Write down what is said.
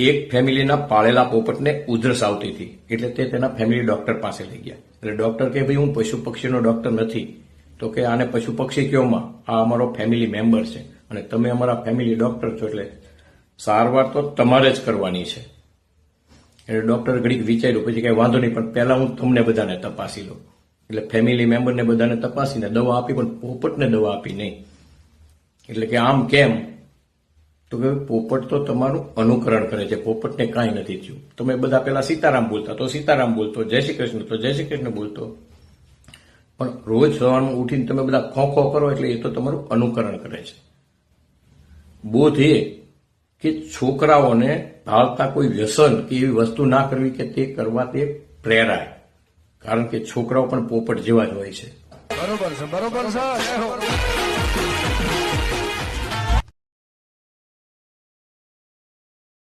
એક ફેમિલીના પાળેલા પોપટને ઉધરસ આવતી હતી એટલે તે તેના ફેમિલી ડોક્ટર પાસે લઈ ગયા. એટલે ડોક્ટર કે ભાઈ હું પશુ પક્ષીનો ડોક્ટર નથી, તો કે આને પશુ પક્ષી કયોમાં, આ અમારો ફેમિલી મેમ્બર છે અને તમે અમારા ફેમિલી ડોક્ટર છો એટલે સારવાર તો તમારે જ કરવાની છે. એટલે ડોક્ટર ઘડીક વિચાર્યું, પછી કઈ વાંધો નહીં, પણ પહેલા હું તમને બધાને તપાસી લઉં. એટલે ફેમિલી મેમ્બરને બધાને તપાસીને દવા આપી, પણ પોપટને દવા આપી નહીં. એટલે કે આમ કેમ? તો કે પોપટ તો તમારું અનુકરણ કરે છે, પોપટને કાંઈ નથી થયું. તમે બધા પેલા સીતારામ બોલતા તો સીતારામ બોલતો, જય શ્રી કૃષ્ણ તો જય શ્રી કૃષ્ણ બોલતો, પણ રોજ સવારમાં ઉઠીને તમે બધા ખો ખો કરો એટલે એ તો તમારું અનુકરણ કરે છે. બોધ એ કે છોકરાઓને ભાવતા કોઈ વ્યસન કે એવી વસ્તુ ના કરવી કે તે કરવા તે પ્રેરાય, કારણ કે છોકરાઓ પણ પોપટ જેવા જ હોય છે. બરોબર છે.